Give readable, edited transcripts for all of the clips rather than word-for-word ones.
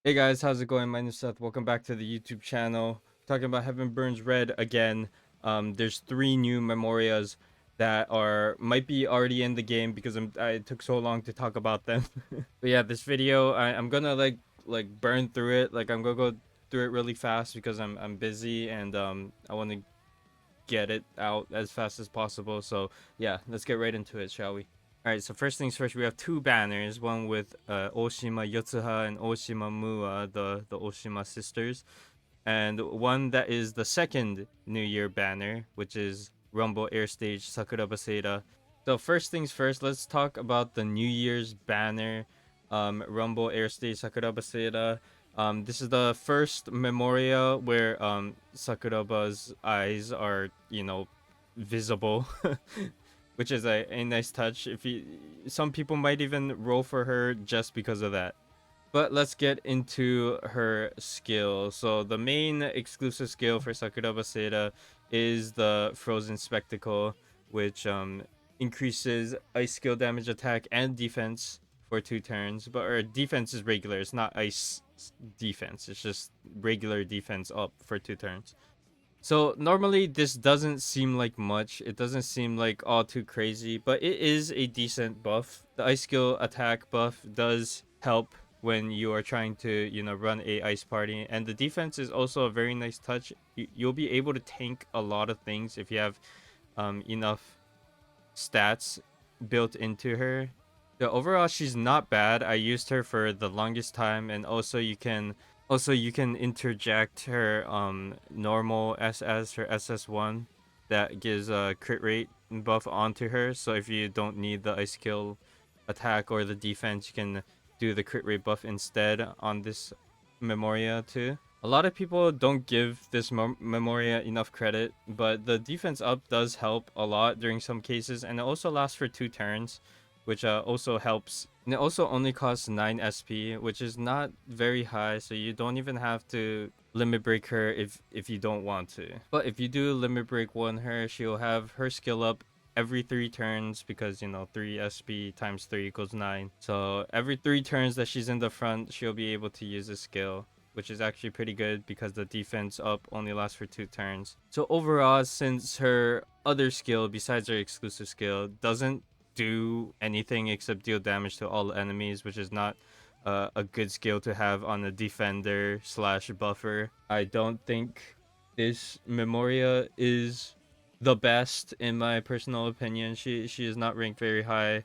Hey guys, how's it going? My name is Seth. Welcome back to the YouTube channel. Talking about Heaven Burns Red again. There's three new Memorias that might be already in the game because I took so long to talk about them. But yeah, this video I'm gonna burn through it. Like I'm gonna go through it really fast because I'm busy and I want to get it out as fast as possible. So yeah, let's get right into it, shall we? All right, so first things first, we have two banners, one with Oshima Yotsuha and Oshima Muua, the Oshima sisters, and one that is the second New Year banner, which is Rumble Air Stage Sakura Baseda. So first things first, let's talk about the New Year's banner, Rumble Air Stage Sakura Baseda. This is the first Memoria where Sakuraba's eyes are, visible, which is a nice touch. Some people might even roll for her just because of that. But let's get into her skill. So the main exclusive skill for Sakura Baseda is the Frozen Spectacle, which increases ice skill damage, attack, and defense for 2 turns. But her defense is regular. It's not ice defense. It's just regular defense up for 2 turns. So normally this doesn't seem like much. It doesn't seem like all too crazy, but it is a decent buff. The ice skill attack buff does help when you are trying to, run a ice party, and the defense is also a very nice touch. You'll be able to tank a lot of things if you have enough stats built into her. So overall, she's not bad. I used her for the longest time, and also you can interject her normal SS, her SS1, that gives a crit rate buff onto her. So if you don't need the ice skill attack or the defense, you can do the crit rate buff instead on this Memoria too. A lot of people don't give this Memoria enough credit, but the defense up does help a lot during some cases, and it also lasts for 2 turns, which also helps. And it also only costs 9 SP, which is not very high, so you don't even have to limit break her if you don't want to. But if you do limit break one her, she'll have her skill up every 3 turns because 3 SP times 3 equals 9. So every 3 turns that she's in the front, she'll be able to use a skill, which is actually pretty good because the defense up only lasts for 2 turns. So overall, since her other skill besides her exclusive skill doesn't do anything except deal damage to all enemies, which is not a good skill to have on a defender slash buffer, I don't think this Memoria is the best in my personal opinion. She is not ranked very high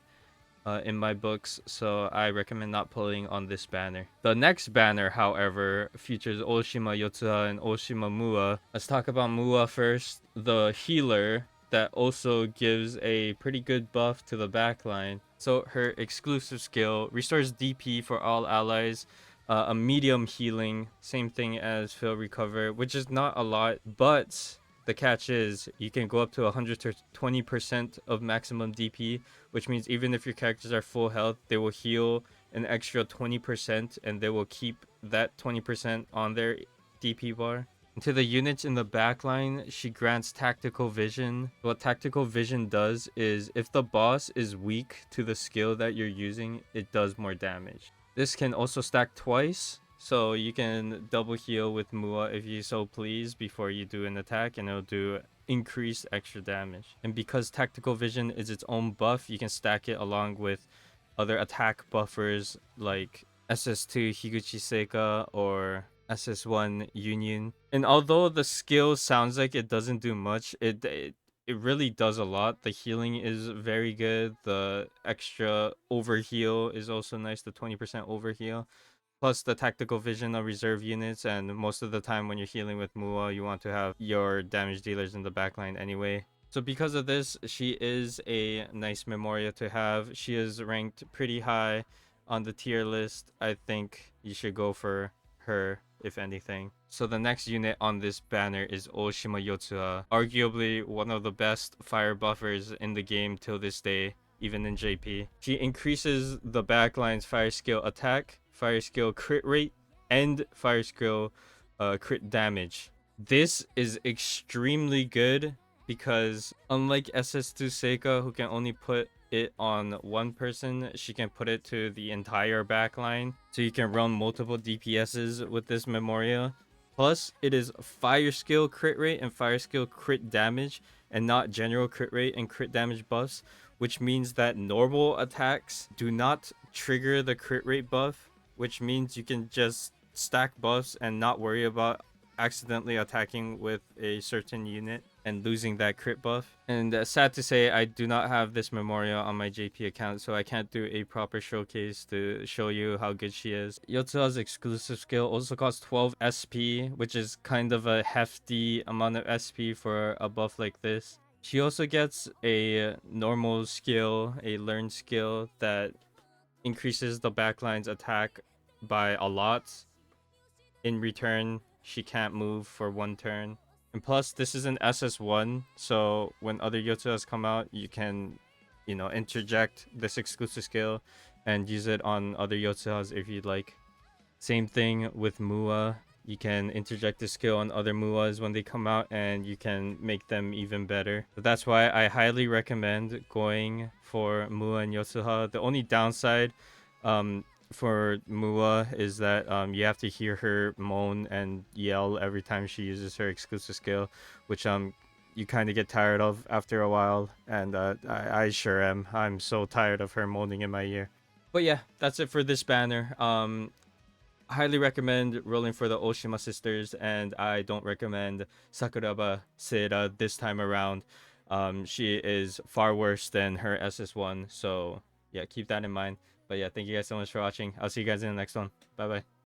in my books, so I recommend not pulling on this banner. The next banner, however, features Oshima Yotsuha and Oshima Muua. Let's talk about Muua first, the healer that also gives a pretty good buff to the backline. So her exclusive skill restores DP for all allies, a medium healing, same thing as Fill Recover, which is not a lot, but the catch is you can go up to 100 to 20% of maximum DP, which means even if your characters are full health, they will heal an extra 20% and they will keep that 20% on their DP bar. And to the units in the backline, she grants tactical vision. What tactical vision does is if the boss is weak to the skill that you're using, it does more damage. This can also stack twice, so you can double heal with Muua if you so please before you do an attack, and it'll do increased extra damage. And because tactical vision is its own buff, you can stack it along with other attack buffers like SS2 Higuchi Seika or SS1 Union. And although the skill sounds like it doesn't do much, it really does a lot. The healing is very good. The extra overheal is also nice. The 20% overheal. Plus the tactical vision of reserve units, and most of the time when you're healing with Muua, you want to have your damage dealers in the backline anyway. So because of this, she is a nice Memoria to have. She is ranked pretty high on the tier list. I think you should go for her, if anything. So the next unit on this banner is Oshima Yotsuha, arguably one of the best fire buffers in the game till this day, even in JP. She increases the backline's fire skill attack, fire skill crit rate, and fire skill crit damage. This is extremely good because unlike SS2 Seika, who can only put it on one person, she can put it to the entire backline. So you can run multiple DPSs with this Memoria. Plus, it is fire skill crit rate and fire skill crit damage, and not general crit rate and crit damage buffs, which means that normal attacks do not trigger the crit rate buff, which means you can just stack buffs and not worry about accidentally attacking with a certain unit and losing that crit buff. And sad to say, I do not have this Memoria on my JP account, so I can't do a proper showcase to show you how good she is. Yotsuha's exclusive skill also costs 12 SP, which is kind of a hefty amount of SP for a buff like this. She also gets a normal skill, a learned skill that increases the backline's attack by a lot. In return, she can't move for 1 turn. And plus, this is an SS1, so when other Yotsuhas come out, you can, interject this exclusive skill and use it on other Yotsuhas if you'd like. Same thing with Muua. You can interject the skill on other Muas when they come out, and you can make them even better. So that's why I highly recommend going for Muua and Yotsuha. The only downside for Muua is that you have to hear her moan and yell every time she uses her exclusive skill, which you kind of get tired of after a while, and I sure am. I'm so tired of her moaning in my ear. But yeah, that's it for this banner. Highly recommend rolling for the Oshima sisters, and I don't recommend Sakuraba Seira this time around. She is far worse than her SS1, so yeah, keep that in mind. But yeah, thank you guys so much for watching. I'll see you guys in the next one. Bye bye.